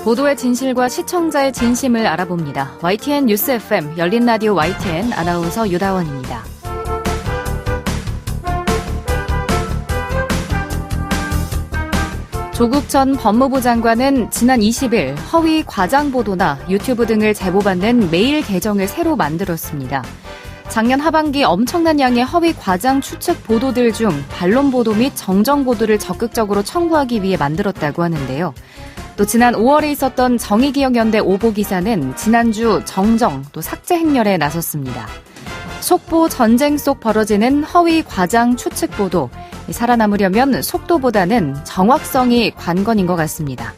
보도의 진실과 시청자의 진심을 알아봅니다. YTN 뉴스 FM 열린 라디오 YTN 아나운서 유다원입니다. 조국 전 법무부 장관은 지난 20일 허위 과장 보도나 유튜브 등을 제보받는 메일 계정을 새로 만들었습니다. 작년 하반기 엄청난 양의 허위 과장 추측 보도들 중 반론 보도 및 정정 보도를 적극적으로 청구하기 위해 만들었다고 하는데요. 또 지난 5월에 있었던 정의기억연대 오보 기사는 지난주 정정 또 삭제 행렬에 나섰습니다. 속보 전쟁 속 벌어지는 허위 과장 추측 보도. 살아남으려면 속도보다는 정확성이 관건인 것 같습니다.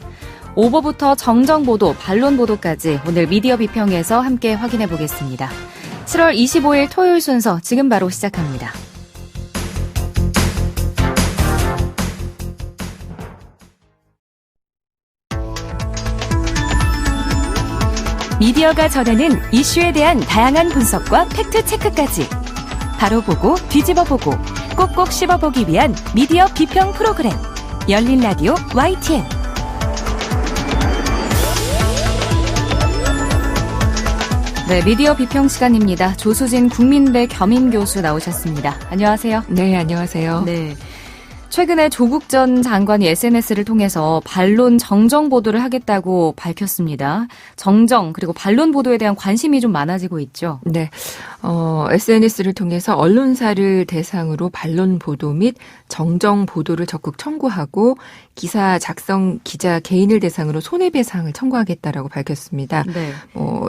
오보부터 정정 보도, 반론 보도까지 오늘 미디어 비평에서 함께 확인해 보겠습니다. 7월 25일 토요일 순서 지금 바로 시작합니다. 미디어가 전하는 이슈에 대한 다양한 분석과 팩트체크까지 바로 보고 뒤집어 보고 꼭꼭 씹어보기 위한 미디어 비평 프로그램 열린 라디오 YTN. 네, 미디어 비평 시간입니다. 조수진 국민대 겸임교수 나오셨습니다. 안녕하세요. 네, 안녕하세요. 네. 최근에 조국 전 장관이 SNS를 통해서 반론 정정 보도를 하겠다고 밝혔습니다. 정정 그리고 반론 보도에 대한 관심이 좀 많아지고 있죠. 네, SNS를 통해서 언론사를 대상으로 반론 보도 및 정정 보도를 적극 청구하고 기사 작성 기자 개인을 대상으로 손해배상을 청구하겠다라고 밝혔습니다. 네.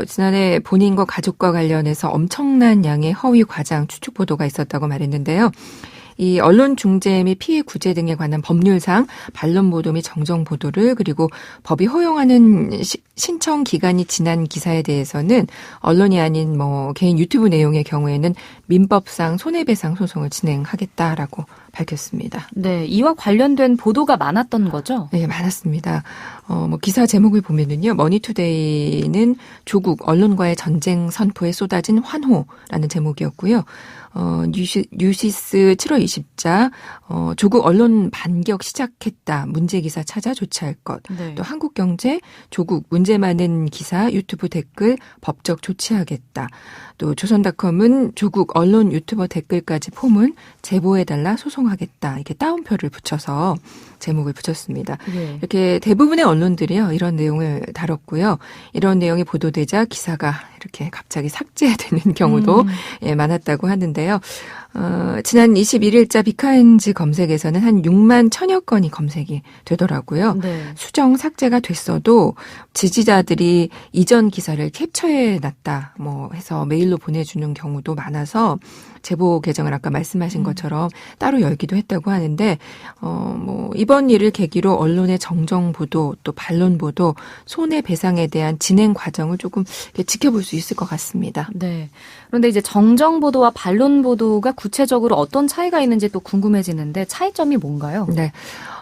지난해 본인과 가족과 관련해서 엄청난 양의 허위 과장 추측 보도가 있었다고 말했는데요. 이 언론 중재 및 피해 구제 등에 관한 법률상 반론 보도 및 정정 보도를 그리고 법이 허용하는 신청 기간이 지난 기사에 대해서는 언론이 아닌 개인 유튜브 내용의 경우에는 민법상 손해배상 소송을 진행하겠다라고 밝혔습니다. 네, 이와 관련된 보도가 많았던 거죠? 네, 많았습니다. 기사 제목을 보면은요, 머니투데이는 조국 언론과의 전쟁 선포에 쏟아진 환호라는 제목이었고요. 뉴시스 7월 20자 조국 언론 반격 시작했다. 문제기사 찾아 조치할 것. 네. 또 한국경제 조국 문제 많은 기사 유튜브 댓글 법적 조치하겠다. 또 조선닷컴은 조국 언론 유튜버 댓글까지 포문 제보해달라 소송하겠다. 이렇게 따옴표를 붙여서 제목을 붙였습니다. 네. 이렇게 대부분의 언론들이요 이런 내용을 다뤘고요. 이런 내용이 보도되자 기사가 이렇게 갑자기 삭제되는 경우도 많았다고 하는데요. 지난 21일자 비카인즈 검색에서는 한 6만 1000여 건이 검색이 되더라고요. 네. 수정 삭제가 됐어도 지지자들이 이전 기사를 캡처해놨다 해서 메일로 보내주는 경우도 많아서 제보 계정을 아까 말씀하신 것처럼 따로 열기도 했다고 하는데 이번 일을 계기로 언론의 정정 보도 또 반론 보도 손해배상에 대한 진행 과정을 조금 지켜볼 수 있을 것 같습니다. 네. 그런데 이제 정정 보도와 반론 보도가 구체적으로 어떤 차이가 있는지 또 궁금해지는데 차이점이 뭔가요? 네.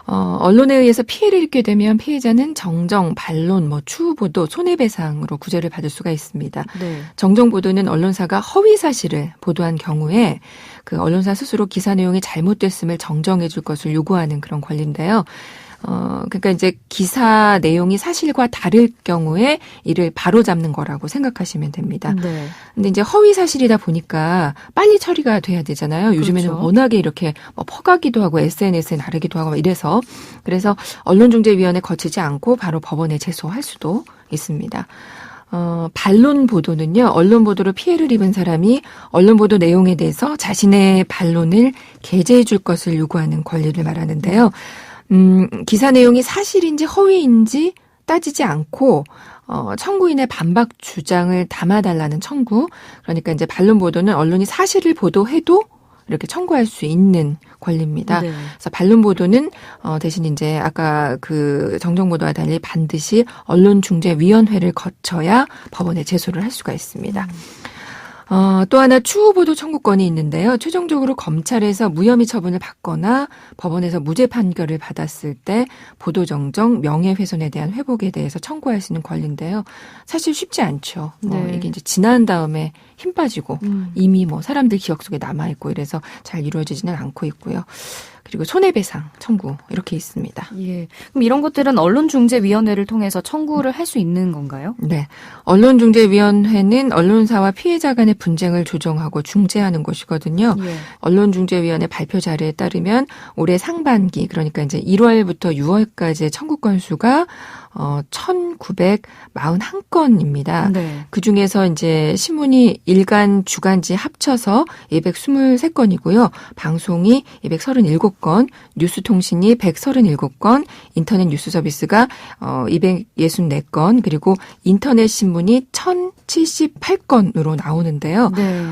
언론에 의해서 피해를 입게 되면 피해자는 정정, 반론, 추후 보도, 손해배상으로 구제를 받을 수가 있습니다. 네. 정정 보도는 언론사가 허위 사실을 보도한 경우에 그 언론사 스스로 기사 내용이 잘못됐음을 정정해 줄 것을 요구하는 그런 권리인데요. 그러니까 이제 기사 내용이 사실과 다를 경우에 이를 바로잡는 거라고 생각하시면 됩니다. 네. 근데 이제 허위 사실이다 보니까 빨리 처리가 돼야 되잖아요. 요즘에는 그렇죠. 워낙에 이렇게 퍼가기도 하고 SNS에 나르기도 하고 이래서 그래서 언론중재위원회 거치지 않고 바로 법원에 제소할 수도 있습니다. 반론 보도는요, 언론 보도로 피해를 입은 사람이 언론 보도 내용에 대해서 자신의 반론을 게재해 줄 것을 요구하는 권리를 말하는데요. 기사 내용이 사실인지 허위인지 따지지 않고 청구인의 반박 주장을 담아달라는 청구. 그러니까 이제 반론 보도는 언론이 사실을 보도해도 이렇게 청구할 수 있는 권리입니다. 네. 그래서 반론 보도는 대신 이제 아까 그 정정 보도와 달리 반드시 언론중재위원회를 거쳐야 법원에 제소를 할 수가 있습니다. 또 하나 추후 보도 청구권이 있는데요. 최종적으로 검찰에서 무혐의 처분을 받거나 법원에서 무죄 판결을 받았을 때 보도 정정, 명예훼손에 대한 회복에 대해서 청구할 수 있는 권리인데요. 사실 쉽지 않죠. 네. 이게 이제 지난 다음에 힘 빠지고 이미 뭐 사람들 기억 속에 남아있고 이래서 잘 이루어지지는 않고 있고요. 그리고 손해배상 청구 이렇게 있습니다. 예. 그럼 이런 것들은 언론중재위원회를 통해서 청구를 할 수 있는 건가요? 네. 언론중재위원회는 언론사와 피해자 간의 분쟁을 조정하고 중재하는 곳이거든요. 예. 언론중재위원회 발표 자료에 따르면 올해 상반기 그러니까 이제 1월부터 6월까지의 청구 건수가 1,941건입니다. 네. 그중에서 이제 신문이 일간, 주간지 합쳐서 223건이고요. 방송이 237건, 뉴스통신이 137건, 인터넷 뉴스 서비스가 264건, 그리고 인터넷 신문이 1,078건으로 나오는데요. 네.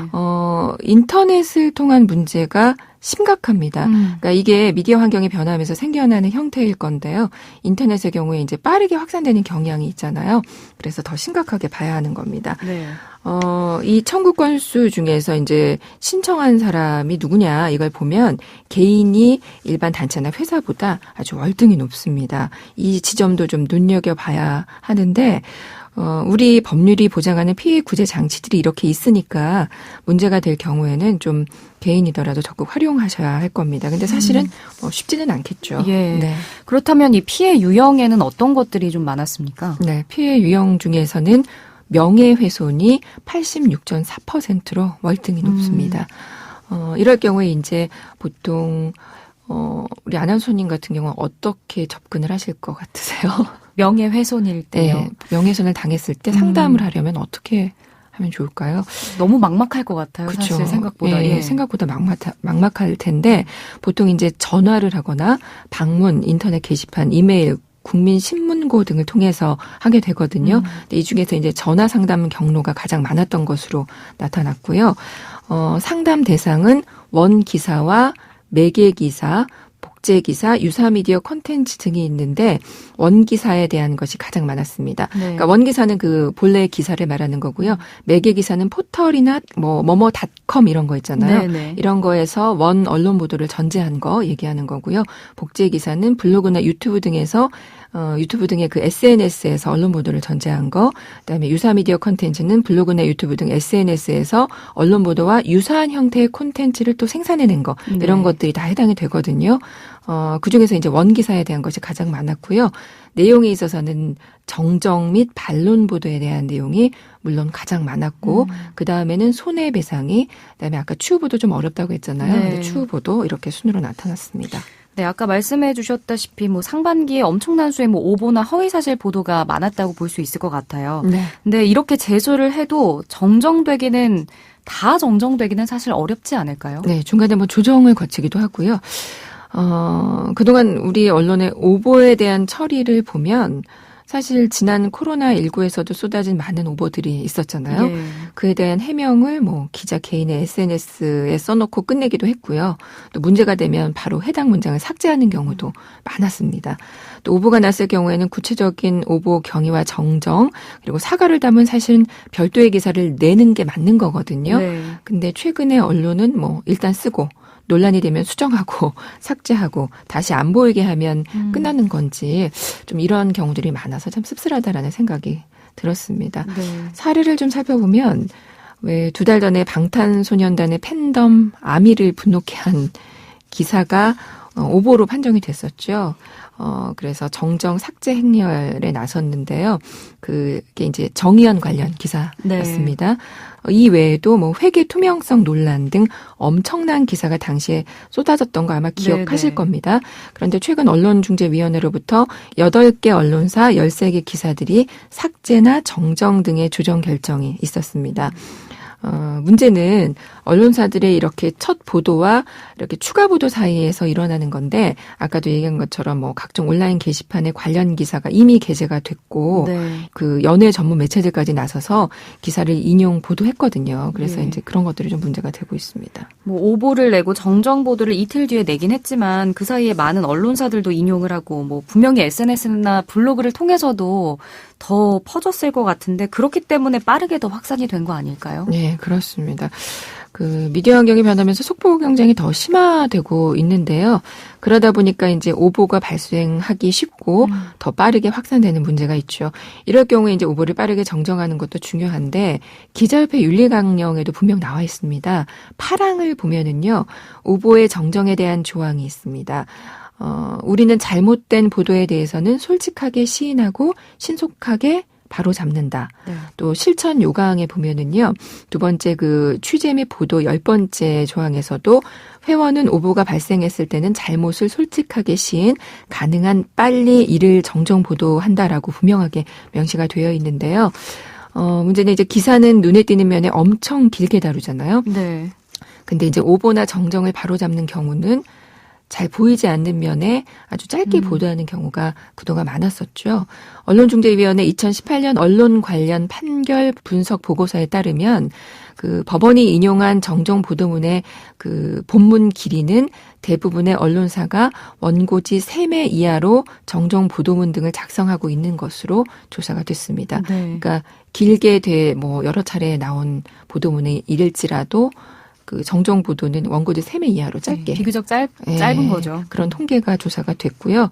인터넷을 통한 문제가 심각합니다. 그러니까 이게 미디어 환경이 변하면서 생겨나는 형태일 건데요. 인터넷의 경우에 이제 빠르게 확산되는 경향이 있잖아요. 그래서 더 심각하게 봐야 하는 겁니다. 네. 이 청구 건수 중에서 이제 신청한 사람이 누구냐 이걸 보면 개인이 일반 단체나 회사보다 아주 월등히 높습니다. 이 지점도 좀 눈여겨봐야 하는데 우리 법률이 보장하는 피해 구제 장치들이 이렇게 있으니까 문제가 될 경우에는 좀 개인이더라도 적극 활용하셔야 할 겁니다. 근데 사실은 쉽지는 않겠죠. 예. 네. 그렇다면 이 피해 유형에는 어떤 것들이 좀 많았습니까? 네, 피해 유형 중에서는 명예훼손이 86.4%로 월등히 높습니다. 이럴 경우에 이제 보통 우리 아나운서님 같은 경우는 어떻게 접근을 하실 것 같으세요? 명예훼손일 때요. 네, 명예훼손을 당했을 때 상담을 하려면 어떻게 하면 좋을까요? 너무 막막할 것 같아요. 그쵸. 사실 생각보다. 예, 생각보다 막막할 텐데 보통 이제 전화를 하거나 방문, 인터넷 게시판, 이메일, 국민신문고 등을 통해서 하게 되거든요. 근데 이 중에서 이제 전화 상담 경로가 가장 많았던 것으로 나타났고요. 상담 대상은 원 기사와 매개 기사, 복제 기사, 유사 미디어 콘텐츠 등이 있는데 원 기사에 대한 것이 가장 많았습니다. 네. 그러니까 원 기사는 그 본래 기사를 말하는 거고요. 매개 기사는 포털이나 뭐뭐닷컴 이런 거 있잖아요. 네네. 이런 거에서 원 언론 보도를 전제한 거 얘기하는 거고요. 복제 기사는 블로그나 유튜브 등에서 유튜브 등의 그 SNS에서 언론 보도를 전제한 거, 그다음에 유사 미디어 콘텐츠는 블로그나 유튜브 등 SNS에서 언론 보도와 유사한 형태의 콘텐츠를 또 생산해낸 거, 이런 것들이 다 해당이 되거든요. 그중에서 이제 원기사에 대한 것이 가장 많았고요. 내용에 있어서는 정정 및 반론 보도에 대한 내용이 물론 가장 많았고, 그 다음에는 손해배상이, 그다음에 아까 추후보도 좀 어렵다고 했잖아요. 네. 근데 추후보도 이렇게 순으로 나타났습니다. 네, 아까 말씀해 주셨다시피 상반기에 엄청난 수의 오보나 허위사실 보도가 많았다고 볼 수 있을 것 같아요. 네. 근데 이렇게 제소를 해도 정정되기는 사실 어렵지 않을까요? 네, 중간에 조정을 거치기도 하고요. 그동안 우리 언론의 오보에 대한 처리를 보면 사실 지난 코로나19에서도 쏟아진 많은 오보들이 있었잖아요. 예. 그에 대한 해명을 기자 개인의 SNS에 써놓고 끝내기도 했고요. 또 문제가 되면 바로 해당 문장을 삭제하는 경우도 많았습니다. 또 오보가 났을 경우에는 구체적인 오보 경위와 정정 그리고 사과를 담은 사실은 별도의 기사를 내는 게 맞는 거거든요. 네. 근데 최근에 언론은 일단 쓰고 논란이 되면 수정하고 삭제하고 다시 안 보이게 하면 끝나는 건지 좀 이런 경우들이 많아서 참 씁쓸하다라는 생각이 들었습니다. 네. 사례를 좀 살펴보면 왜 2달 전에 방탄소년단의 팬덤 아미를 분노케 한 기사가 오보로 판정이 됐었죠. 그래서 정정 삭제 행렬에 나섰는데요. 그게 이제 정의연 관련 기사였습니다. 네. 이 외에도 회계 투명성 논란 등 엄청난 기사가 당시에 쏟아졌던 거 아마 기억하실 겁니다. 그런데 최근 언론중재위원회로부터 8개 언론사 13개 기사들이 삭제나 정정 등의 조정 결정이 있었습니다. 문제는 언론사들의 이렇게 첫 보도와 이렇게 추가 보도 사이에서 일어나는 건데 아까도 얘기한 것처럼 각종 온라인 게시판에 관련 기사가 이미 게재가 됐고 네. 그 연예 전문 매체들까지 나서서 기사를 인용 보도했거든요. 그래서 이제 그런 것들이 좀 문제가 되고 있습니다. 오보를 내고 정정 보도를 이틀 뒤에 내긴 했지만 그 사이에 많은 언론사들도 인용을 하고 분명히 SNS나 블로그를 통해서도 더 퍼졌을 것 같은데 그렇기 때문에 빠르게 더 확산이 된 거 아닐까요? 네, 그렇습니다. 그 미디어 환경이 변하면서 속보 경쟁이 더 심화되고 있는데요. 그러다 보니까 이제 오보가 발생하기 쉽고 더 빠르게 확산되는 문제가 있죠. 이럴 경우에 이제 오보를 빠르게 정정하는 것도 중요한데 기자협회 윤리강령에도 분명 나와 있습니다. 8항을 보면은요. 오보의 정정에 대한 조항이 있습니다. 우리는 잘못된 보도에 대해서는 솔직하게 시인하고 신속하게 바로 잡는다. 네. 또 실천 요강에 보면은요. 두 번째 그 취재 및 보도 10번째 조항에서도 회원은 오보가 발생했을 때는 잘못을 솔직하게 시인, 가능한 빨리 이를 정정 보도한다라고 분명하게 명시가 되어 있는데요. 문제는 이제 기사는 눈에 띄는 면에 엄청 길게 다루잖아요. 네. 근데 이제 오보나 정정을 바로잡는 경우는 잘 보이지 않는 면에 아주 짧게 보도하는 경우가 그동안 많았었죠. 언론중재위원회 2018년 언론 관련 판결 분석 보고서에 따르면 그 법원이 인용한 정정 보도문의 그 본문 길이는 대부분의 언론사가 원고지 3매 이하로 정정 보도문 등을 작성하고 있는 것으로 조사가 됐습니다. 네. 그러니까 길게 여러 차례 나온 보도문에 이를지라도 그 정정 보도는 원고지 3매 이하로 짧게. 비교적 짧은 거죠. 그런 통계가 조사가 됐고요.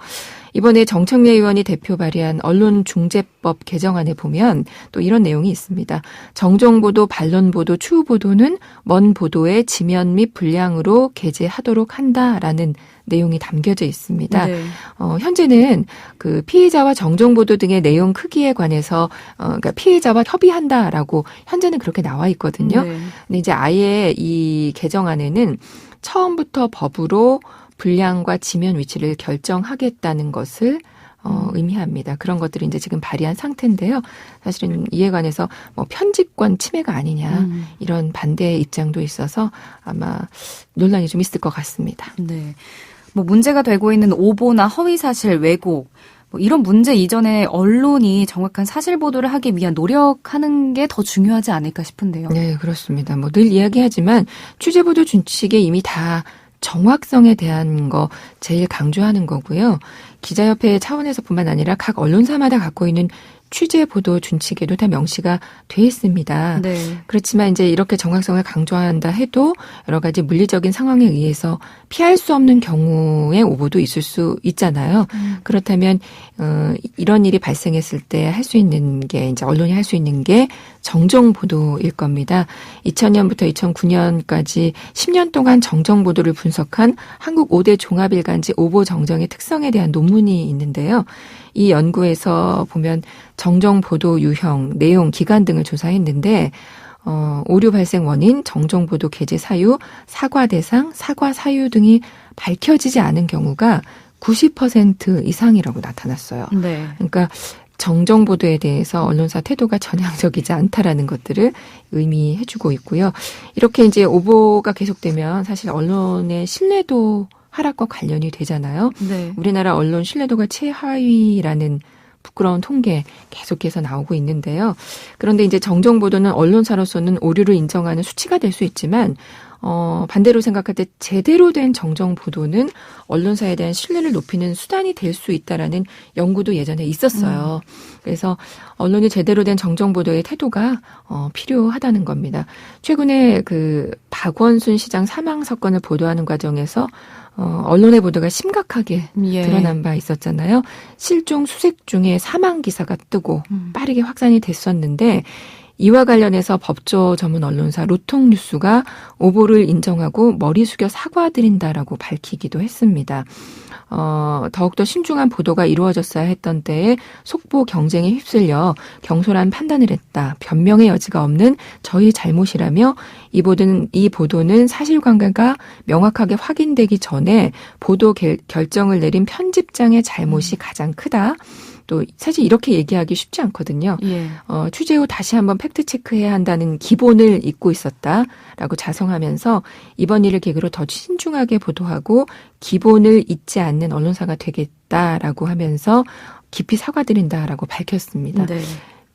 이번에 정청래 의원이 대표 발의한 언론중재법 개정안에 보면 또 이런 내용이 있습니다. 정정보도, 반론보도, 추후보도는 먼 보도의 지면 및 분량으로 게재하도록 한다라는 내용이 담겨져 있습니다. 네. 현재는 그 피해자와 정정보도 등의 내용 크기에 관해서 그러니까 피해자와 협의한다라고 현재는 그렇게 나와 있거든요. 네. 근데 이제 아예 이 개정안에는 처음부터 법으로 분량과 지면 위치를 결정하겠다는 것을 의미합니다. 그런 것들이 이제 지금 발의한 상태인데요. 사실은 이에 관해서 편집권 침해가 아니냐 이런 반대의 입장도 있어서 아마 논란이 좀 있을 것 같습니다. 네. 문제가 되고 있는 오보나 허위사실, 왜곡 이런 문제 이전에 언론이 정확한 사실 보도를 하기 위한 노력하는 게 더 중요하지 않을까 싶은데요. 네, 그렇습니다. 늘 이야기하지만 취재보도 준칙에 이미 다 정확성에 대한 거 제일 강조하는 거고요. 기자협회 차원에서뿐만 아니라 각 언론사마다 갖고 있는 취재 보도 준칙에도 다 명시가 돼 있습니다. 네. 그렇지만 이제 이렇게 정확성을 강조한다 해도 여러 가지 물리적인 상황에 의해서 피할 수 없는 경우의 오보도 있을 수 있잖아요. 그렇다면 이런 일이 발생했을 때 할 수 있는 게 이제 언론이 할 수 있는 게 정정 보도일 겁니다. 2000년부터 2009년까지 10년 동안 정정 보도를 분석한 한국 5대 종합일간지 오보 정정의 특성에 대한 논문이 있는데요. 이 연구에서 보면 정정 보도 유형, 내용, 기간 등을 조사했는데 오류 발생 원인, 정정 보도 게재 사유, 사과 대상, 사과 사유 등이 밝혀지지 않은 경우가 90% 이상이라고 나타났어요. 네. 그러니까 정정 보도에 대해서 언론사 태도가 전향적이지 않다라는 것들을 의미해주고 있고요. 이렇게 이제 오보가 계속되면 사실 언론의 신뢰도 하락과 관련이 되잖아요. 네. 우리나라 언론 신뢰도가 최하위라는 부끄러운 통계 계속해서 나오고 있는데요. 그런데 이제 정정 보도는 언론사로서는 오류를 인정하는 수치가 될 수 있지만 반대로 생각할 때 제대로 된 정정 보도는 언론사에 대한 신뢰를 높이는 수단이 될 수 있다라는 연구도 예전에 있었어요. 그래서 언론이 제대로 된 정정 보도의 태도가 필요하다는 겁니다. 최근에 그 박원순 시장 사망 사건을 보도하는 과정에서 언론의 보도가 심각하게 드러난 바 있었잖아요. 실종 수색 중에 사망 기사가 뜨고 빠르게 확산이 됐었는데 이와 관련해서 법조 전문 언론사 로통뉴스가 오보를 인정하고 머리 숙여 사과드린다라고 밝히기도 했습니다. 더욱더 신중한 보도가 이루어졌어야 했던 때에 속보 경쟁에 휩쓸려 경솔한 판단을 했다. 변명의 여지가 없는 저희 잘못이라며 이 보도는 사실관계가 명확하게 확인되기 전에 보도 결정을 내린 편집장의 잘못이 가장 크다. 또 사실 이렇게 얘기하기 쉽지 않거든요. 예. 취재 후 다시 한번 팩트체크해야 한다는 기본을 잊고 있었다라고 자성하면서 이번 일을 계기로 더 신중하게 보도하고 기본을 잊지 않는 언론사가 되겠다라고 하면서 깊이 사과드린다라고 밝혔습니다. 네.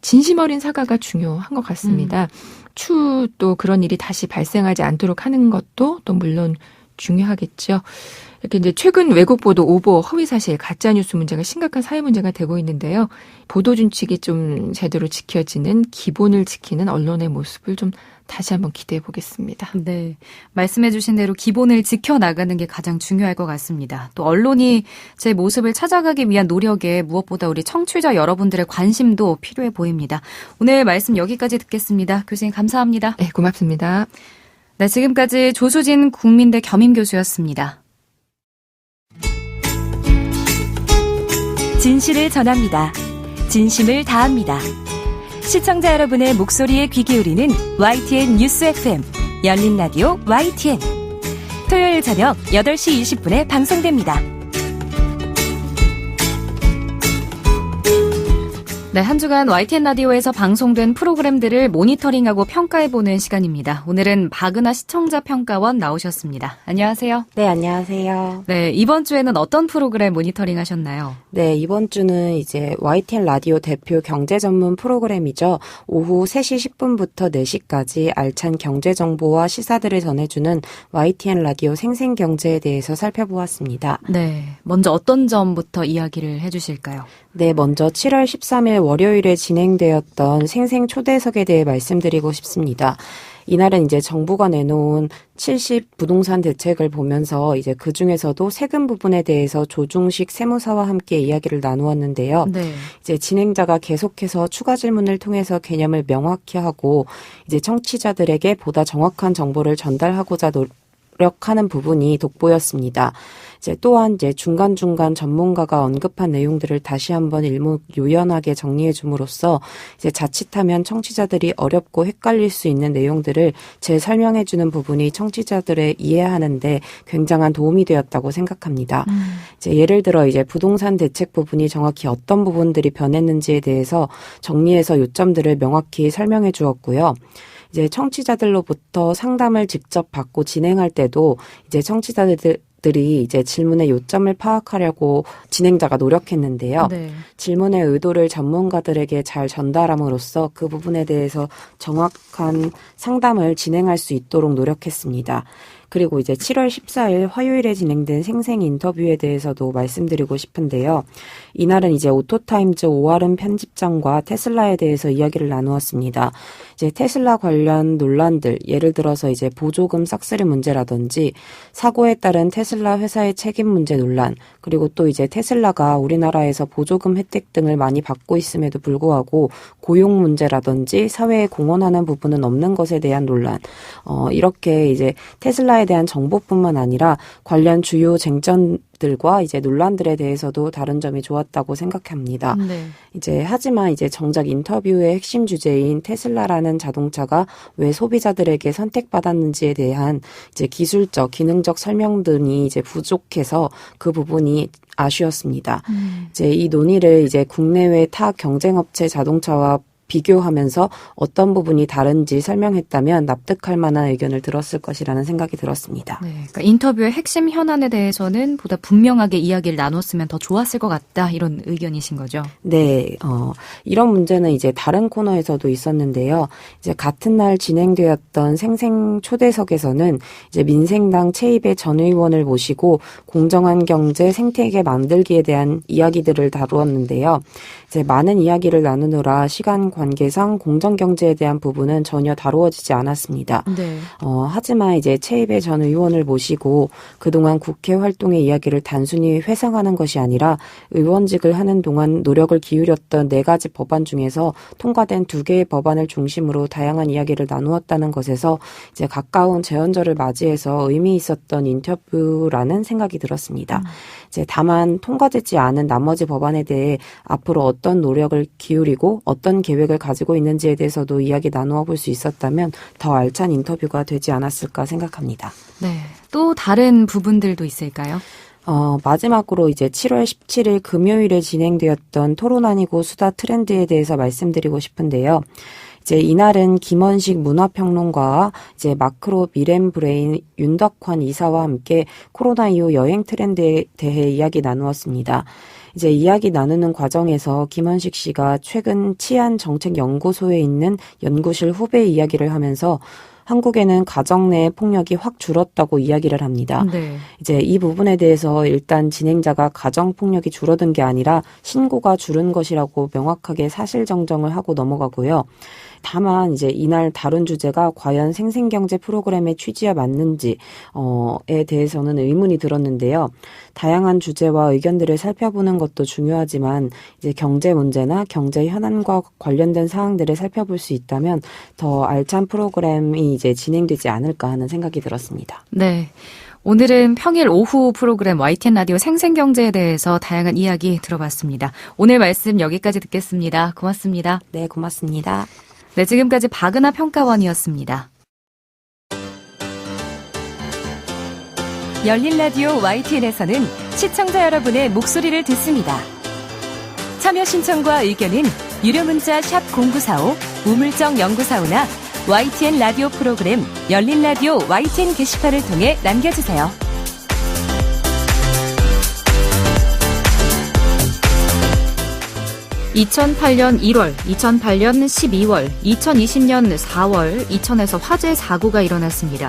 진심 어린 사과가 중요한 것 같습니다. 추후 또 그런 일이 다시 발생하지 않도록 하는 것도 또 물론 중요하겠죠. 이렇게 이제 최근 외국 보도 오보, 허위 사실, 가짜 뉴스 문제가 심각한 사회 문제가 되고 있는데요. 보도 준칙이 좀 제대로 지켜지는 기본을 지키는 언론의 모습을 좀 다시 한번 기대해 보겠습니다. 네, 말씀해 주신 대로 기본을 지켜나가는 게 가장 중요할 것 같습니다. 또 언론이 제 모습을 찾아가기 위한 노력에 무엇보다 우리 청취자 여러분들의 관심도 필요해 보입니다. 오늘 말씀 여기까지 듣겠습니다. 교수님 감사합니다. 네, 고맙습니다. 네, 지금까지 조수진 국민대 겸임교수였습니다. 진실을 전합니다. 진심을 다합니다. 시청자 여러분의 목소리에 귀 기울이는 YTN 뉴스 FM 열린 라디오 YTN 토요일 저녁 8시 20분에 방송됩니다. 네, 한 주간 YTN 라디오에서 방송된 프로그램들을 모니터링하고 평가해보는 시간입니다. 오늘은 박은하 시청자 평가원 나오셨습니다. 안녕하세요. 네, 안녕하세요. 네, 이번 주에는 어떤 프로그램 모니터링 하셨나요? 네, 이번 주는 이제 YTN 라디오 대표 경제 전문 프로그램이죠. 오후 3시 10분부터 4시까지 알찬 경제 정보와 시사들을 전해주는 YTN 라디오 생생경제에 대해서 살펴보았습니다. 네, 먼저 어떤 점부터 이야기를 해주실까요? 네, 먼저 7월 13일 월요일에 진행되었던 생생 초대석에 대해 말씀드리고 싶습니다. 이날은 이제 정부가 내놓은 70 부동산 대책을 보면서 이제 그 중에서도 세금 부분에 대해서 조중식 세무사와 함께 이야기를 나누었는데요. 네. 이제 진행자가 계속해서 추가 질문을 통해서 개념을 명확히 하고 이제 청취자들에게 보다 정확한 정보를 전달하고자 노력하는 부분이 돋보였습니다. 이제 또한 이제 중간중간 전문가가 언급한 내용들을 다시 한번 일목요연하게 정리해 줌으로써 이제 자칫하면 청취자들이 어렵고 헷갈릴 수 있는 내용들을 재설명해 주는 부분이 청취자들의 이해하는데 굉장한 도움이 되었다고 생각합니다. 이제 예를 들어 이제 부동산 대책 부분이 정확히 어떤 부분들이 변했는지에 대해서 정리해서 요점들을 명확히 설명해 주었고요. 이제 청취자들로부터 상담을 직접 받고 진행할 때도 이제 청취자들이 이제 질문의 요점을 파악하려고 진행자가 노력했는데요. 네. 질문의 의도를 전문가들에게 잘 전달함으로써 그 부분에 대해서 정확한 상담을 진행할 수 있도록 노력했습니다. 그리고 이제 7월 14일 화요일에 진행된 생생 인터뷰에 대해서도 말씀드리고 싶은데요. 이날은 이제 오토타임즈 오아름 편집장과 테슬라에 대해서 이야기를 나누었습니다. 이제 테슬라 관련 논란들, 예를 들어서 이제 보조금 싹쓸이 문제라든지 사고에 따른 테슬라 회사의 책임 문제 논란, 그리고 또 이제 테슬라가 우리나라에서 보조금 혜택 등을 많이 받고 있음에도 불구하고 고용 문제라든지 사회에 공헌하는 부분은 없는 것에 대한 논란, 이렇게 이제 테슬라에 대한 정보뿐만 아니라 관련 주요 쟁점들과 이제 논란들에 대해서도 다른 점이 좋았다고 생각합니다. 네. 이제 하지만 이제 정작 인터뷰의 핵심 주제인 테슬라라는 자동차가 왜 소비자들에게 선택받았는지에 대한 이제 기술적, 기능적 설명 등이 이제 부족해서 그 부분이 아쉬웠습니다. 이제 이 논의를 이제 국내외 타 경쟁업체 자동차와 비교하면서 어떤 부분이 다른지 설명했다면 납득할 만한 의견을 들었을 것이라는 생각이 들었습니다. 네, 그러니까 인터뷰의 핵심 현안에 대해서는 보다 분명하게 이야기를 나눴으면 더 좋았을 것 같다 이런 의견이신 거죠? 네, 이런 문제는 이제 다른 코너에서도 있었는데요. 이제 같은 날 진행되었던 생생 초대석에서는 이제 민생당 최입의 전 의원을 모시고 공정한 경제 생태계 만들기에 대한 이야기들을 다루었는데요. 이제 많은 이야기를 나누느라 시간 관계상 공정경제에 대한 부분은 전혀 다루어지지 않았습니다. 네. 하지만 이제 최입의 전 의원을 모시고 그동안 국회 활동의 이야기를 단순히 회상하는 것이 아니라 의원직을 하는 동안 노력을 기울였던 4가지 법안 중에서 통과된 2개의 법안을 중심으로 다양한 이야기를 나누었다는 것에서 이제 가까운 재헌절을 맞이해서 의미 있었던 인터뷰라는 생각이 들었습니다. 이제 다만 통과되지 않은 나머지 법안에 대해 앞으로 어떤 노력을 기울이고 어떤 계획을 가지고 있는지에 대해서도 이야기 나누어 볼 수 있었다면 더 알찬 인터뷰가 되지 않았을까 생각합니다. 네. 또 다른 부분들도 있을까요? 마지막으로 이제 7월 17일 금요일에 진행되었던 토론 아니고 수다 트렌드에 대해서 말씀드리고 싶은데요. 이제 이날은 김원식 문화평론가와 이제 마크로 미렌브레인 윤덕환 이사와 함께 코로나 이후 여행 트렌드에 대해 이야기 나누었습니다. 이제 이야기 나누는 과정에서 김원식 씨가 최근 치안정책연구소에 있는 연구실 후배 이야기를 하면서 한국에는 가정 내 폭력이 확 줄었다고 이야기를 합니다. 네. 이제 이 부분에 대해서 일단 진행자가 가정 폭력이 줄어든 게 아니라 신고가 줄은 것이라고 명확하게 사실 정정을 하고 넘어가고요. 다만 이제 이날 다룬 주제가 과연 생생경제 프로그램의 취지와 맞는지에 대해서는 의문이 들었는데요. 다양한 주제와 의견들을 살펴보는 것도 중요하지만 이제 경제 문제나 경제 현안과 관련된 사항들을 살펴볼 수 있다면 더 알찬 프로그램이 이제 진행되지 않을까 하는 생각이 들었습니다. 네. 오늘은 평일 오후 프로그램 YTN 라디오 생생경제에 대해서 다양한 이야기 들어봤습니다. 오늘 말씀 여기까지 듣겠습니다. 고맙습니다. 네, 고맙습니다. 네, 지금까지 박은하 평가원이었습니다. 열린 라디오 YTN에서는 시청자 여러분의 목소리를 듣습니다. 참여 신청과 의견은 유료 문자 샵 0945, 우물정 0945나 YTN 라디오 프로그램 열린 라디오 YTN 게시판을 통해 남겨주세요. (2008년 1월) (2008년 12월) (2020년 4월) 이천에서 화재 사고가 일어났습니다.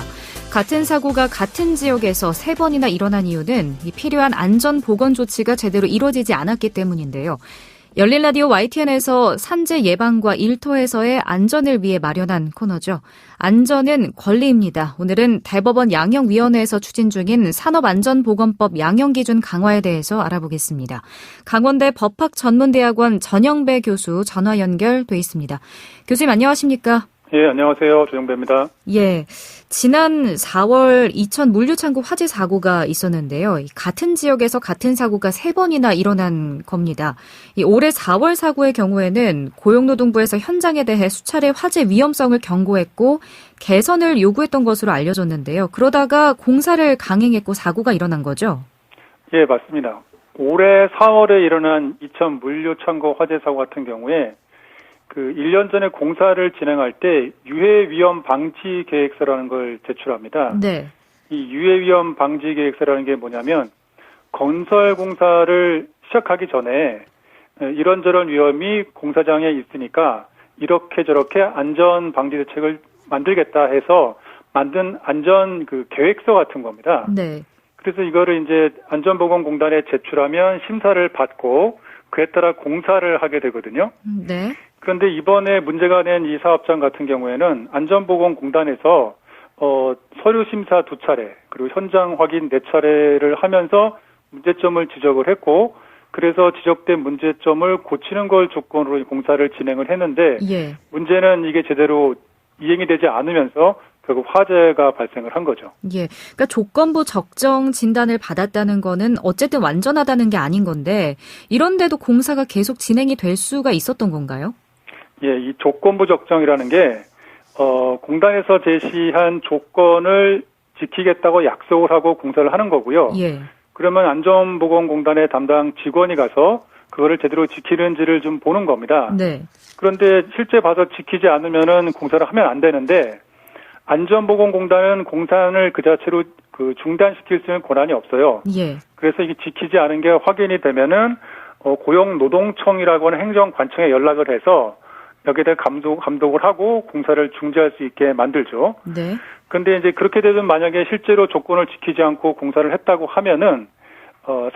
같은 사고가 같은 지역에서 3번이나 일어난 이유는 필요한 안전보건 조치가 제대로 이루어지지 않았기 때문인데요. 열린 라디오 YTN에서 산재 예방과 일터에서의 안전을 위해 마련한 코너죠. 안전은 권리입니다. 오늘은 대법원 양형위원회에서 추진 중인 산업안전보건법 양형기준 강화에 대해서 알아보겠습니다. 강원대 법학전문대학원 전영배 교수 전화 연결돼 있습니다. 교수님 안녕하십니까? 예, 안녕하세요. 조영배입니다. 예, 지난 4월 이천 물류창고 화재 사고가 있었는데요. 같은 지역에서 같은 사고가 3번이나 일어난 겁니다. 올해 4월 사고의 경우에는 고용노동부에서 현장에 대해 수차례 화재 위험성을 경고했고 개선을 요구했던 것으로 알려졌는데요. 그러다가 공사를 강행했고 사고가 일어난 거죠? 예, 맞습니다. 올해 4월에 일어난 이천 물류창고 화재 사고 같은 경우에 1년 전에 공사를 진행할 때 유해 위험 방지 계획서라는 걸 제출합니다. 네. 이 유해 위험 방지 계획서라는 게 뭐냐면 건설 공사를 시작하기 전에 이런저런 위험이 공사장에 있으니까 이렇게 저렇게 안전 방지 대책을 만들겠다 해서 만든 안전 계획서 같은 겁니다. 네. 그래서 이거를 이제 안전보건공단에 제출하면 심사를 받고 그에 따라 공사를 하게 되거든요. 네. 그런데 이번에 문제가 된 이 사업장 같은 경우에는 안전보건공단에서 서류 심사 2차례 그리고 현장 확인 4차례를 하면서 문제점을 지적을 했고 그래서 지적된 문제점을 고치는 걸 조건으로 공사를 진행을 했는데 예. 문제는 이게 제대로 이행이 되지 않으면서 결국 화재가 발생을 한 거죠. 예. 그러니까 조건부 적정 진단을 받았다는 거는 어쨌든 완전하다는 게 아닌 건데 이런데도 공사가 계속 진행이 될 수가 있었던 건가요? 예, 이 조건부 적정이라는 게 공단에서 제시한 조건을 지키겠다고 약속을 하고 공사를 하는 거고요. 예. 그러면 안전보건공단의 담당 직원이 가서 그거를 제대로 지키는지를 좀 보는 겁니다. 네. 그런데 실제 봐서 지키지 않으면은 공사를 하면 안 되는데 안전보건공단은 공사를 그 자체로 중단시킬 수 있는 권한이 없어요. 예. 그래서 이게 지키지 않은 게 확인이 되면은 고용노동청이라고 하는 행정관청에 연락을 해서 여기에 대해 감독을 하고 공사를 중지할 수 있게 만들죠. 네. 근데 이제 그렇게 되면 만약에 실제로 조건을 지키지 않고 공사를 했다고 하면은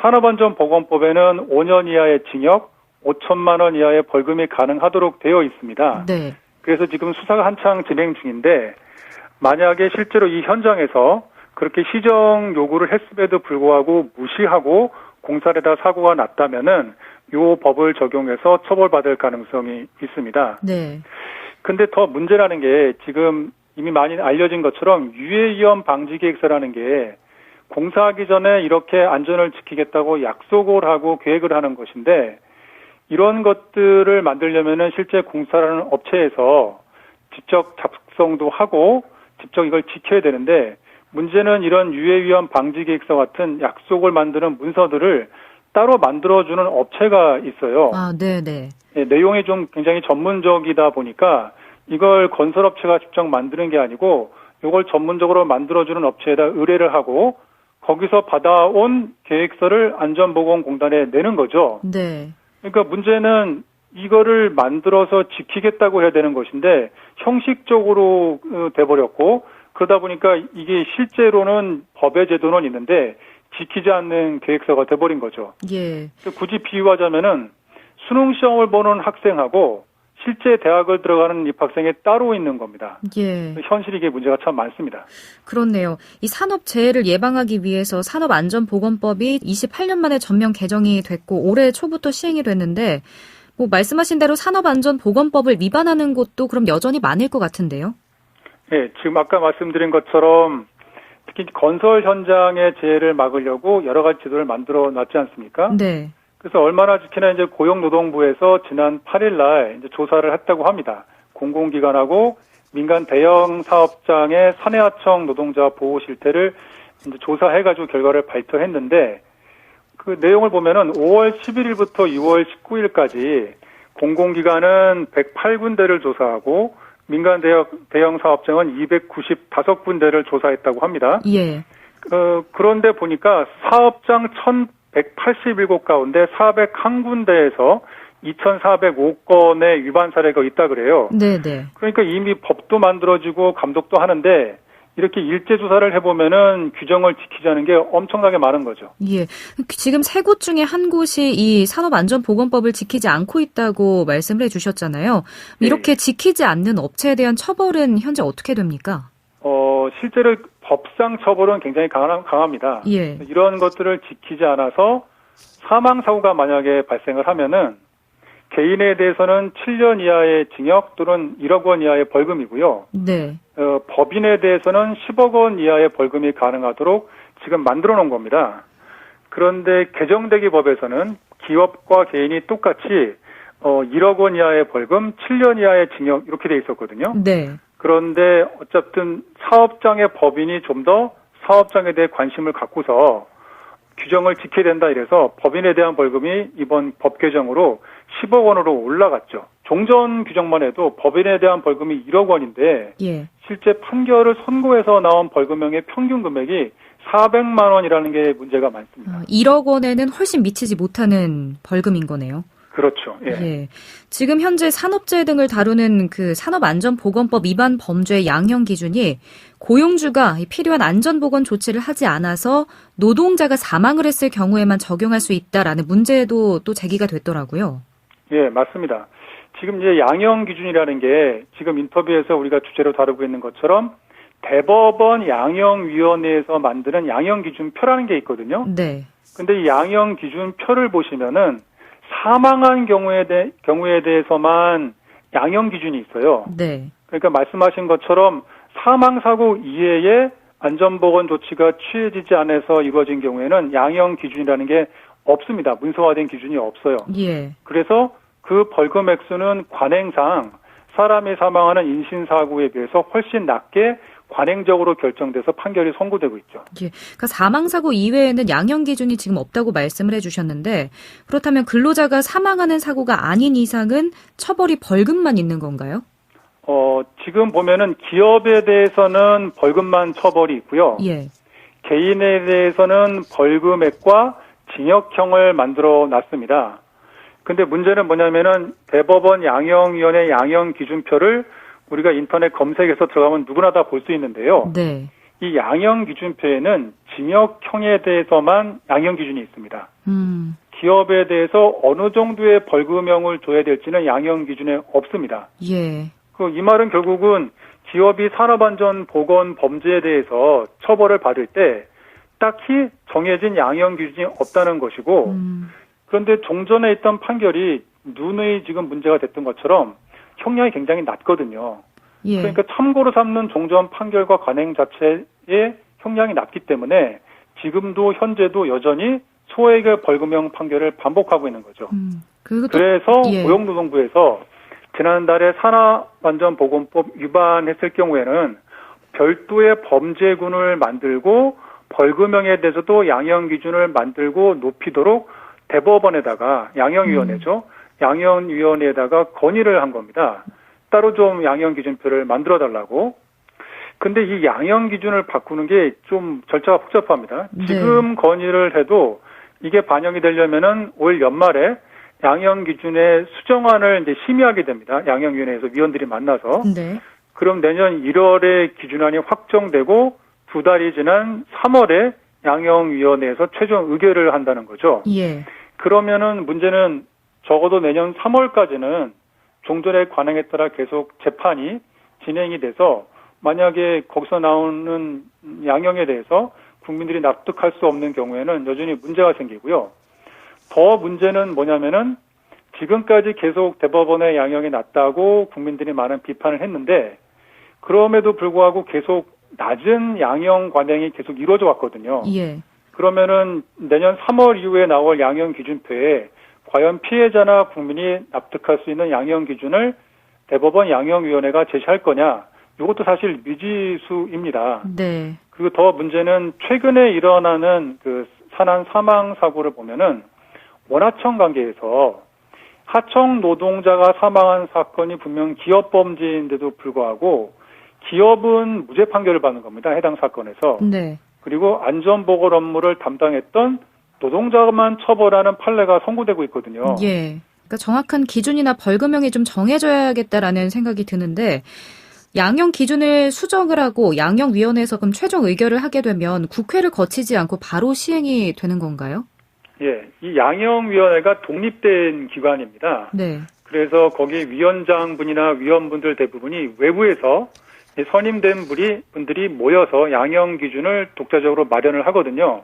산업안전보건법에는 5년 이하의 징역, 5천만 원 이하의 벌금이 가능하도록 되어 있습니다. 네. 그래서 지금 수사가 한창 진행 중인데 만약에 실제로 이 현장에서 그렇게 시정 요구를 했음에도 불구하고 무시하고 공사를 하다 사고가 났다면은 요 법을 적용해서 처벌받을 가능성이 있습니다. 네. 근데 더 문제라는 게 지금 이미 많이 알려진 것처럼 유해위험 방지 계획서라는 게 공사하기 전에 이렇게 안전을 지키겠다고 약속을 하고 계획을 하는 것인데 이런 것들을 만들려면은 실제 공사라는 업체에서 직접 작성도 하고 직접 이걸 지켜야 되는데 문제는 이런 유해위험 방지 계획서 같은 약속을 만드는 문서들을 따로 만들어주는 업체가 있어요. 아, 네네. 네, 내용이 좀 굉장히 전문적이다 보니까 이걸 건설업체가 직접 만드는 게 아니고 이걸 전문적으로 만들어주는 업체에다 의뢰를 하고 거기서 받아온 계획서를 안전보건공단에 내는 거죠. 네. 그러니까 문제는 이거를 만들어서 지키겠다고 해야 되는 것인데 형식적으로 돼버렸고 그러다 보니까 이게 실제로는 법의 제도는 있는데 지키지 않는 계획서가 돼버린 거죠. 예. 굳이 비유하자면은 수능 시험을 보는 학생하고 실제 대학을 들어가는 입학생이 따로 있는 겁니다. 예. 현실이 이게 문제가 참 많습니다. 그렇네요. 이 산업재해를 예방하기 위해서 산업안전보건법이 28년 만에 전면 개정이 됐고 올해 초부터 시행이 됐는데 뭐 말씀하신 대로 산업안전보건법을 위반하는 곳도 그럼 여전히 많을 것 같은데요. 네, 지금 아까 말씀드린 것처럼 특히 건설 현장의 재해를 막으려고 여러 가지 제도를 만들어 놨지 않습니까? 네. 그래서 얼마나 지키나 이제 고용노동부에서 지난 8일 날 이제 조사를 했다고 합니다. 공공기관하고 민간 대형 사업장의 산해하청 노동자 보호 실태를 이제 조사해가지고 결과를 발표했는데 그 내용을 보면은 5월 11일부터 6월 19일까지 공공기관은 108군데를 조사하고 민간 대형 사업장은 295군데를 조사했다고 합니다. 예. 그런데 보니까 사업장 1,187곳 가운데 401군데에서 2,405건의 위반 사례가 있다 그래요. 네네. 그러니까 이미 법도 만들어지고 감독도 하는데 이렇게 일제 조사를 해보면은 규정을 지키자는 게 엄청나게 많은 거죠. 예. 지금 세 곳 중에 한 곳이 이 산업안전보건법을 지키지 않고 있다고 말씀을 해주셨잖아요. 이렇게 지키지 않는 업체에 대한 처벌은 현재 어떻게 됩니까? 실제로 법상 처벌은 굉장히 강합니다. 예. 이런 것들을 지키지 않아서 사망 사고가 만약에 발생을 하면은 개인에 대해서는 7년 이하의 징역 또는 1억 원 이하의 벌금이고요. 네. 법인에 대해서는 10억 원 이하의 벌금이 가능하도록 지금 만들어 놓은 겁니다. 그런데 개정되기 법에서는 기업과 개인이 똑같이 1억 원 이하의 벌금, 7년 이하의 징역 이렇게 돼 있었거든요. 네. 그런데 어쨌든 사업장의 법인이 좀 더 사업장에 대해 관심을 갖고서 규정을 지켜야 된다 이래서 법인에 대한 벌금이 이번 법 개정으로 10억 원으로 올라갔죠. 종전 규정만 해도 법인에 대한 벌금이 1억 원인데 예. 실제 판결을 선고해서 나온 벌금형의 평균 금액이 400만 원이라는 게 문제가 많습니다. 1억 원에는 훨씬 미치지 못하는 벌금인 거네요. 그렇죠. 예. 예. 지금 현재 산업재해 등을 다루는 그 산업안전보건법 위반 범죄의 양형 기준이 고용주가 필요한 안전보건 조치를 하지 않아서 노동자가 사망을 했을 경우에만 적용할 수 있다라는 문제도 또 제기가 됐더라고요. 예, 맞습니다. 지금 이제 양형 기준이라는 게 지금 인터뷰에서 우리가 주제로 다루고 있는 것처럼 대법원 양형위원회에서 만드는 양형 기준표라는 게 있거든요. 네. 근데 이 양형 기준표를 보시면은 사망한 경우에 대해서만 양형 기준이 있어요. 네. 그러니까 말씀하신 것처럼 사망 사고 이외에 안전보건 조치가 취해지지 않아서 이루어진 경우에는 양형 기준이라는 게 없습니다. 문서화된 기준이 없어요. 예. 그래서 그 벌금 액수는 관행상 사람이 사망하는 인신사고에 비해서 훨씬 낮게 관행적으로 결정돼서 판결이 선고되고 있죠. 예. 그러니까 사망사고 이외에는 양형 기준이 지금 없다고 말씀을 해주셨는데 그렇다면 근로자가 사망하는 사고가 아닌 이상은 처벌이 벌금만 있는 건가요? 지금 보면은 기업에 대해서는 벌금만 처벌이 있고요. 예. 개인에 대해서는 벌금액과 징역형을 만들어 놨습니다. 근데 문제는 뭐냐면은 대법원 양형위원회 양형기준표를 우리가 인터넷 검색해서 들어가면 누구나 다 볼 수 있는데요. 네. 이 양형기준표에는 징역형에 대해서만 양형기준이 있습니다. 기업에 대해서 어느 정도의 벌금형을 줘야 될지는 양형기준에 없습니다. 예. 이 말은 결국은 기업이 산업안전보건 범죄에 대해서 처벌을 받을 때 딱히 정해진 양형기준이 없다는 것이고 그런데 종전에 있던 판결이 누누이 지금 문제가 됐던 것처럼 형량이 굉장히 낮거든요. 예. 그러니까 참고로 삼는 종전 판결과 관행 자체의 형량이 낮기 때문에 지금도 현재도 여전히 소액의 벌금형 판결을 반복하고 있는 거죠. 그래서 예. 고용노동부에서 지난달에 산업안전보건법 위반했을 경우에는 별도의 범죄군을 만들고 벌금형에 대해서도 양형기준을 만들고 높이도록 대법원에다가 양형위원회죠. 양형위원회에다가 건의를 한 겁니다. 따로 좀 양형기준표를 만들어달라고. 근데 이 양형기준을 바꾸는 게 좀 절차가 복잡합니다. 네. 지금 건의를 해도 이게 반영이 되려면은 올 연말에 양형 기준의 수정안을 이제 심의하게 됩니다. 양형위원회에서 위원들이 만나서. 네. 그럼 내년 1월에 기준안이 확정되고 2달이 지난 3월에 양형위원회에서 최종 의결을 한다는 거죠. 예. 그러면은 문제는 적어도 내년 3월까지는 종전의 관행에 따라 계속 재판이 진행이 돼서 만약에 거기서 나오는 양형에 대해서 국민들이 납득할 수 없는 경우에는 여전히 문제가 생기고요. 더 문제는 뭐냐면은 지금까지 계속 대법원의 양형이 낮다고 국민들이 많은 비판을 했는데 그럼에도 불구하고 계속 낮은 양형 관행이 계속 이루어져 왔거든요. 예. 그러면은 내년 3월 이후에 나올 양형 기준표에 과연 피해자나 국민이 납득할 수 있는 양형 기준을 대법원 양형위원회가 제시할 거냐? 이것도 사실 미지수입니다. 네. 그리고 더 문제는 최근에 일어나는 그 산안 사망 사고를 보면은 원하청 관계에서 하청 노동자가 사망한 사건이 분명 기업 범죄인데도 불구하고 기업은 무죄 판결을 받는 겁니다. 해당 사건에서. 네. 그리고 안전보건 업무를 담당했던 노동자만 처벌하는 판례가 선고되고 있거든요. 예. 그러니까 정확한 기준이나 벌금형이 좀 정해져야겠다라는 생각이 드는데 양형 기준을 수정을 하고 양형위원회에서 그럼 최종 의결을 하게 되면 국회를 거치지 않고 바로 시행이 되는 건가요? 예, 이 양형위원회가 독립된 기관입니다. 네. 그래서 거기 위원장분이나 위원분들 대부분이 외부에서 선임된 분들이 모여서 양형 기준을 독자적으로 마련을 하거든요.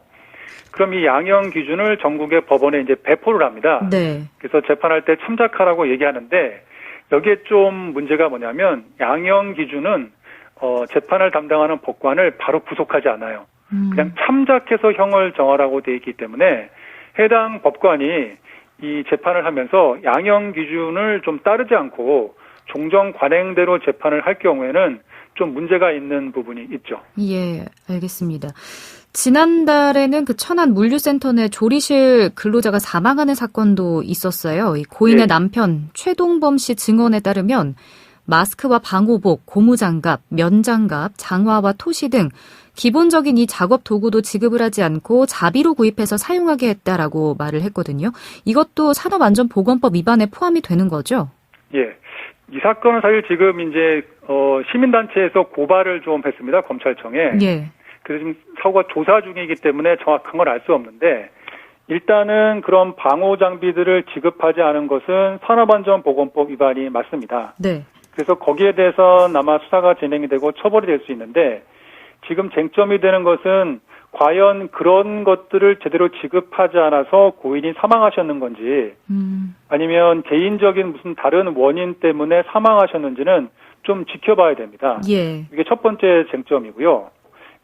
그럼 이 양형 기준을 전국의 법원에 이제 배포를 합니다. 네. 그래서 재판할 때 참작하라고 얘기하는데 여기에 좀 문제가 뭐냐면 양형 기준은 재판을 담당하는 법관을 바로 구속하지 않아요. 그냥 참작해서 형을 정하라고 돼 있기 때문에 해당 법관이 이 재판을 하면서 양형 기준을 좀 따르지 않고 종정 관행대로 재판을 할 경우에는 좀 문제가 있는 부분이 있죠. 예, 알겠습니다. 지난달에는 그 천안 물류센터 내 조리실 근로자가 사망하는 사건도 있었어요. 이 고인의 네. 남편 최동범 씨 증언에 따르면 마스크와 방호복, 고무장갑, 면장갑, 장화와 토시 등 기본적인 이 작업 도구도 지급을 하지 않고 자비로 구입해서 사용하게 했다라고 말을 했거든요. 이것도 산업안전보건법 위반에 포함이 되는 거죠? 예. 이 사건은 사실 지금 이제 시민단체에서 고발을 좀 했습니다. 검찰청에. 예. 그래서 지금 사고가 조사 중이기 때문에 정확한 걸 알 수 없는데 일단은 그런 방호 장비들을 지급하지 않은 것은 산업안전보건법 위반이 맞습니다. 네. 그래서 거기에 대해서 아마 수사가 진행이 되고 처벌이 될 수 있는데 지금 쟁점이 되는 것은 과연 그런 것들을 제대로 지급하지 않아서 고인이 사망하셨는 건지 아니면 개인적인 무슨 다른 원인 때문에 사망하셨는지는 좀 지켜봐야 됩니다. 예. 이게 첫 번째 쟁점이고요.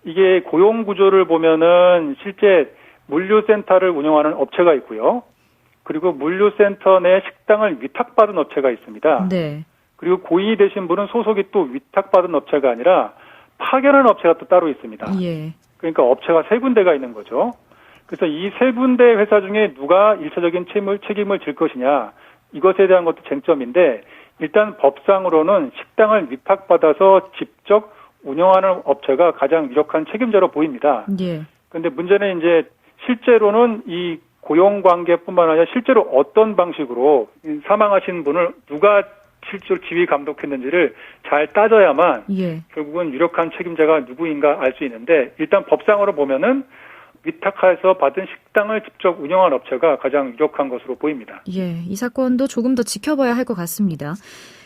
이게 고용 구조를 보면은 실제 물류센터를 운영하는 업체가 있고요. 그리고 물류센터 내 식당을 위탁받은 업체가 있습니다. 네. 그리고 고인이 되신 분은 소속이 또 위탁받은 업체가 아니라 파견하는 업체가 또 따로 있습니다. 예. 그러니까 업체가 세 군데가 있는 거죠. 그래서 이 세 군데 회사 중에 누가 일차적인 책임을 질 것이냐 이것에 대한 것도 쟁점인데 일단 법상으로는 식당을 위탁받아서 직접 운영하는 업체가 가장 유력한 책임자로 보입니다. 예. 그런데 문제는 이제 실제로는 이 고용관계뿐만 아니라 실제로 어떤 방식으로 사망하신 분을 누가 실제로 지휘 감독했는지를 잘 따져야만 예. 결국은 유력한 책임자가 누구인가 알 수 있는데 일단 법상으로 보면은 위탁해서 받은 식당을 직접 운영한 업체가 가장 유력한 것으로 보입니다. 예. 이 사건도 조금 더 지켜봐야 할 것 같습니다.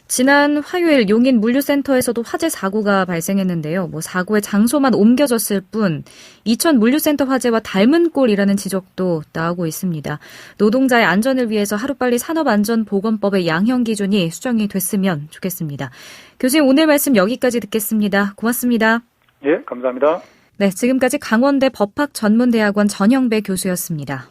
지난 화요일 용인 물류센터에서도 화재 사고가 발생했는데요. 사고의 장소만 옮겨졌을 뿐 이천 물류센터 화재와 닮은 꼴이라는 지적도 나오고 있습니다. 노동자의 안전을 위해서 하루빨리 산업안전보건법의 양형 기준이 수정이 됐으면 좋겠습니다. 교수님 오늘 말씀 여기까지 듣겠습니다. 고맙습니다. 예, 감사합니다. 네, 지금까지 강원대 법학전문대학원 전영배 교수였습니다.